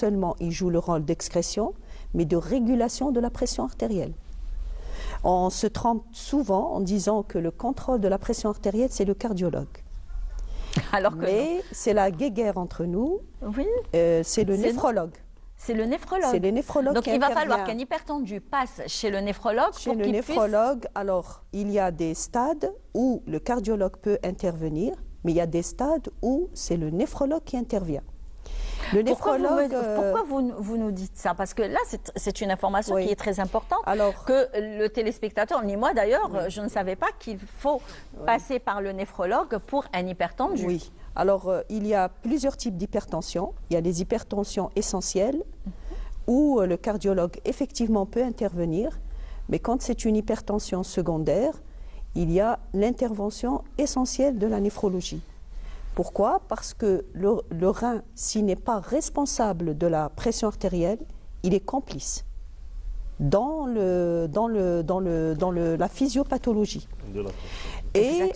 seulement il joue le rôle d'excrétion, mais de régulation de la pression artérielle. On se trompe souvent en disant que le contrôle de la pression artérielle, c'est le cardiologue. Alors que mais c'est la guéguerre entre nous, oui, c'est le néphrologue. C'est le néphrologue. C'est le néphrologue. Donc qui il va intervient. falloir qu'un hypertendu passe chez le néphrologue. Chez le néphrologue, alors il y a des stades où le cardiologue peut intervenir, mais il y a des stades où c'est le néphrologue qui intervient. Le néphrologue. Pourquoi vous nous dites ça? Parce que là, c'est une information oui. qui est très importante. Alors, que le téléspectateur, ni moi d'ailleurs, oui. Je ne savais pas qu'il faut passer par le néphrologue pour un hypertendu. Oui. Alors, il y a plusieurs types d'hypertension. Il y a les hypertensions essentielles où le cardiologue effectivement peut intervenir, mais quand c'est une hypertension secondaire, il y a l'intervention essentielle de la néphrologie. Pourquoi? Parce que le rein, s'il n'est pas responsable de la pression artérielle, il est complice dans la physiopathologie. Et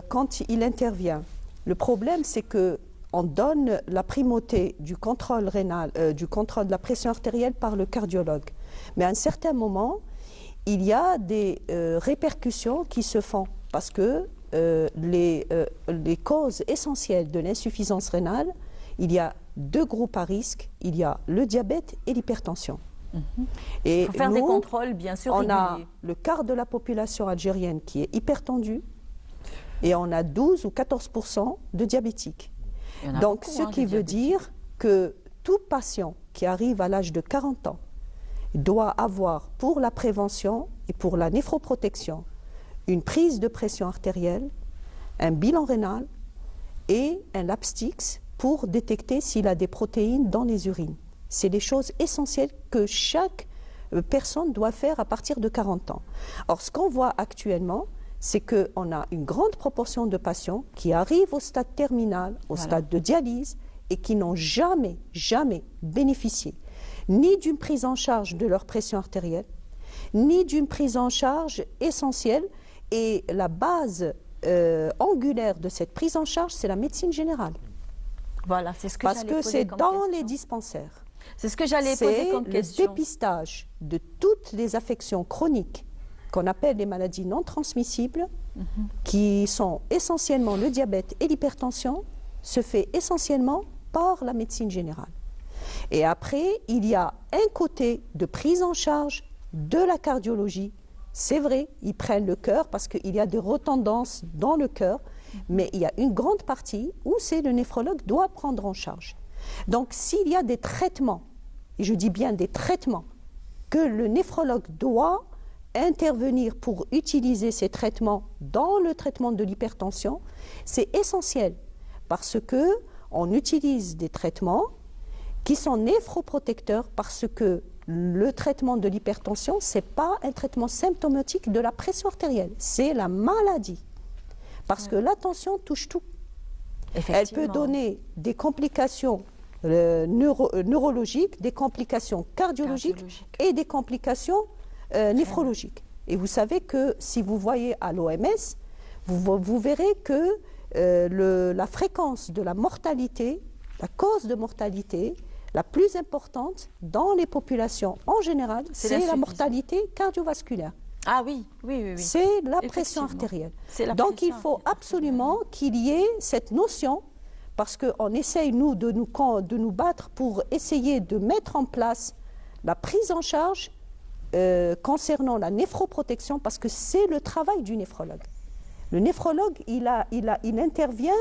quand il intervient, le problème c'est que on donne la primauté du contrôle rénal, du contrôle de la pression artérielle par le cardiologue. Mais à un certain moment, il y a des répercussions qui se font parce que les causes essentielles de l'insuffisance rénale, il y a deux groupes à risque, il y a le diabète et l'hypertension. Et il faut faire des contrôles, bien sûr, on a réguliers. le quart de la population algérienne qui est hypertendue et on a 12 ou 14% de diabétiques. Donc, beaucoup, ce qui veut dire que tout patient qui arrive à l'âge de 40 ans doit avoir, pour la prévention et pour la néphroprotection, une prise de pression artérielle, un bilan rénal et un LAPSTIX pour détecter s'il a des protéines dans les urines. C'est des choses essentielles que chaque personne doit faire à partir de 40 ans. Or, ce qu'on voit actuellement, c'est qu'on a une grande proportion de patients qui arrivent au stade terminal, au stade de dialyse, et qui n'ont jamais bénéficié ni d'une prise en charge de leur pression artérielle, ni d'une prise en charge essentielle. Et la base angulaire de cette prise en charge, c'est la médecine générale. Voilà, c'est ce que parce que c'est dans les dispensaires. C'est ce que j'allais poser comme question. C'est le dépistage de toutes les affections chroniques qu'on appelle les maladies non transmissibles, qui sont essentiellement le diabète et l'hypertension, se fait essentiellement par la médecine générale. Et après, il y a un côté de prise en charge de la cardiologie. C'est vrai, ils prennent le cœur parce qu'il y a des retendances dans le cœur, mais il y a une grande partie où c'est le néphrologue doit prendre en charge. Donc s'il y a des traitements, et je dis bien des traitements, que le néphrologue doit intervenir pour utiliser ces traitements dans le traitement de l'hypertension, c'est essentiel parce qu'on utilise des traitements qui sont néphroprotecteurs parce que le traitement de l'hypertension, ce n'est pas un traitement symptomatique de la pression artérielle, c'est la maladie. Parce que la tension touche tout. Elle peut donner des complications neurologiques, des complications cardiologiques et des complications néphrologiques. Et vous savez que si vous voyez à l'OMS, vous verrez que la fréquence de la mortalité, la cause de mortalité, la plus importante dans les populations en général, c'est la mortalité cardiovasculaire. Ah oui. C'est la pression artérielle. Donc il faut absolument qu'il y ait cette notion, parce qu'on essaye, nous, de nous battre pour essayer de mettre en place la prise en charge concernant la néphroprotection, parce que c'est le travail du néphrologue. Le néphrologue, il intervient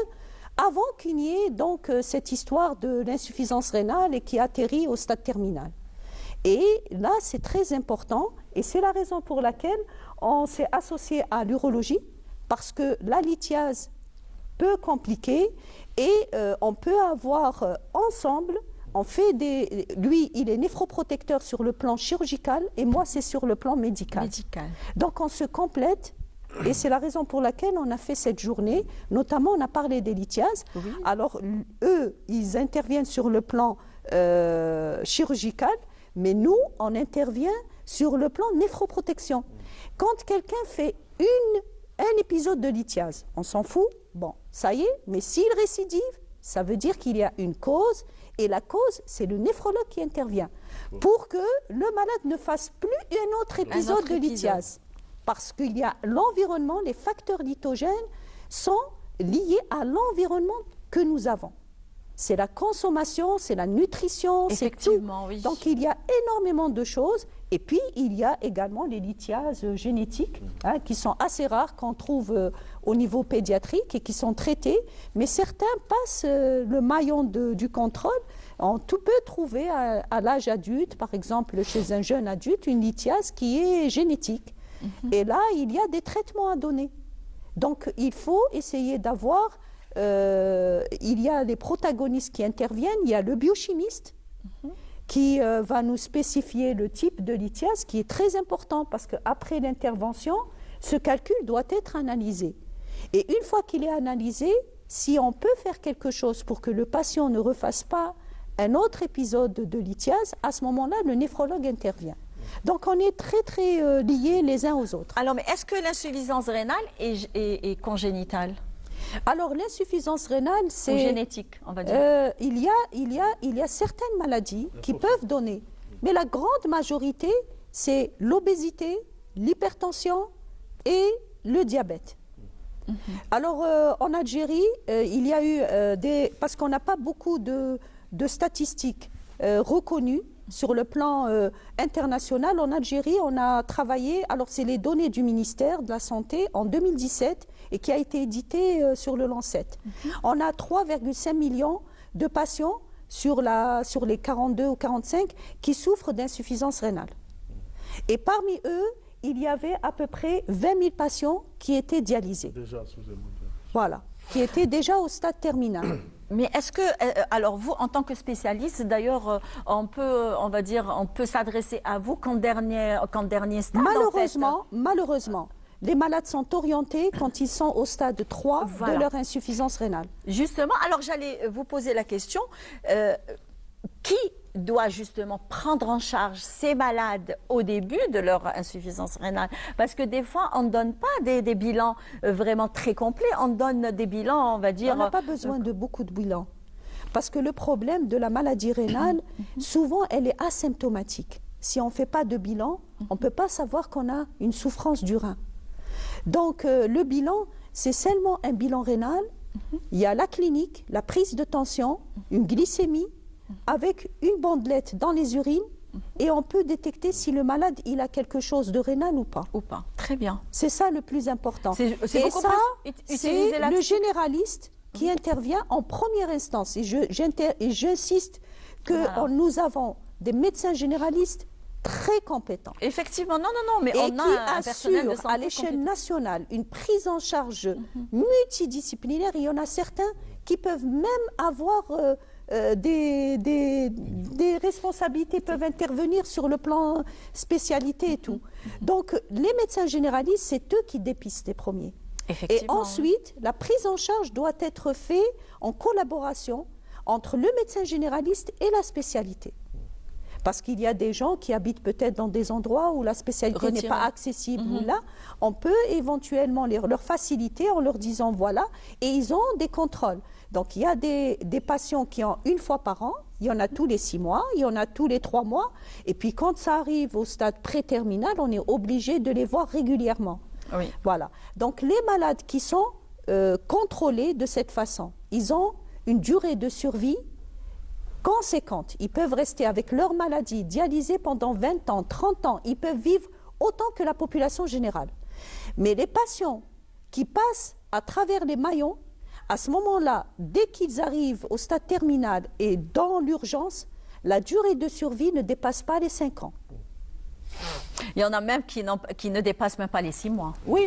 avant qu'il y ait donc cette histoire de l'insuffisance rénale et qui atterrit au stade terminal. Et là, c'est très important et c'est la raison pour laquelle on s'est associé à l'urologie, parce que la lithiase peut compliquer et on peut avoir ensemble, lui, il est néphroprotecteur sur le plan chirurgical et moi, c'est sur le plan médical. Donc, on se complète. Et c'est la raison pour laquelle on a fait cette journée. Notamment, on a parlé des lithiases. Oui. Alors, eux, ils interviennent sur le plan chirurgical, mais nous, on intervient sur le plan néphroprotection. Quand quelqu'un fait un épisode de lithiase, on s'en fout, bon, ça y est, mais s'il récidive, ça veut dire qu'il y a une cause Et la cause, c'est le néphrologue qui intervient pour que le malade ne fasse plus un autre épisode de lithiase. Parce qu'il y a l'environnement, les facteurs lithogènes sont liés à l'environnement que nous avons. C'est la consommation, c'est la nutrition, c'est tout. Oui. Donc il y a énormément de choses. Et puis il y a également les lithiases génétiques qui sont assez rares qu'on trouve au niveau pédiatrique et qui sont traitées. Mais certains passent le maillon du contrôle. On peut trouver à l'âge adulte, par exemple chez un jeune adulte, une lithiase qui est génétique. Et là, il y a des traitements à donner. Donc il faut essayer d'avoir... il y a des protagonistes qui interviennent, il y a le biochimiste qui va nous spécifier le type de lithiase qui est très important parce qu'après l'intervention, ce calcul doit être analysé. Et une fois qu'il est analysé, si on peut faire quelque chose pour que le patient ne refasse pas un autre épisode de lithiase, à ce moment-là, le néphrologue intervient. Donc on est très très liés les uns aux autres. Alors, mais est-ce que l'insuffisance rénale est congénitale ? Alors l'insuffisance rénale, c'est génétique, on va dire. Il y a certaines maladies qui peuvent donner, mais la grande majorité, c'est l'obésité, l'hypertension et le diabète. Alors en Algérie, il y a eu parce qu'on n'a pas beaucoup de statistiques reconnues. Sur le plan international, en Algérie, on a travaillé, alors c'est les données du ministère de la Santé en 2017 et qui a été édité sur le Lancet. On a 3,5 millions de patients sur les 42 ou 45 qui souffrent d'insuffisance rénale. Et parmi eux, il y avait à peu près 20 000 patients qui étaient dialysés. Déjà sous hémodialyse. Voilà, qui étaient déjà au stade terminal. Mais est-ce que, alors vous, en tant que spécialiste, d'ailleurs, on peut s'adresser à vous qu'en dernier stade, Malheureusement, les malades sont orientés quand ils sont au stade 3 de leur insuffisance rénale. Justement, alors j'allais vous poser la question, qui doit justement prendre en charge ces malades au début de leur insuffisance rénale? Parce que des fois, on ne donne pas des bilans vraiment très complets, on donne des bilans, on va dire... On n'a pas besoin de beaucoup de bilans. Parce que le problème de la maladie rénale, souvent, elle est asymptomatique. Si on ne fait pas de bilan, on ne peut pas savoir qu'on a une souffrance du rein. Donc, le bilan, c'est seulement un bilan rénal. Il y a la clinique, la prise de tension, une glycémie, avec une bandelette dans les urines et on peut détecter si le malade il a quelque chose de rénal ou pas. Très bien. C'est ça le plus important. Et ça, c'est le généraliste qui intervient en première instance. Et j'insiste que nous avons des médecins généralistes très compétents. Effectivement, non, mais et on a un personnel de santé à l'échelle nationale une prise en charge multidisciplinaire. Il y en a certains qui peuvent même avoir... des responsabilités peuvent intervenir sur le plan spécialité et tout. Donc, les médecins généralistes, c'est eux qui dépistent les premiers. Et ensuite, la prise en charge doit être faite en collaboration entre le médecin généraliste et la spécialité. Parce qu'il y a des gens qui habitent peut-être dans des endroits où la spécialité n'est pas accessible. Là, on peut éventuellement leur faciliter en leur disant voilà, et ils ont des contrôles. Donc il y a des patients qui ont une fois par an, il y en a tous les 6 mois, il y en a tous les 3 mois, et puis quand ça arrive au stade pré-terminal, on est obligé de les voir régulièrement. Oui. Voilà. Donc les malades qui sont contrôlés de cette façon, ils ont une durée de survie conséquente. Ils peuvent rester avec leur maladie dialysée pendant 20 ans, 30 ans. Ils peuvent vivre autant que la population générale. Mais les patients qui passent à travers les maillons, à ce moment-là, dès qu'ils arrivent au stade terminal et dans l'urgence, la durée de survie ne dépasse pas les 5 ans. Il y en a même qui ne dépassent même pas les 6 mois. Oui.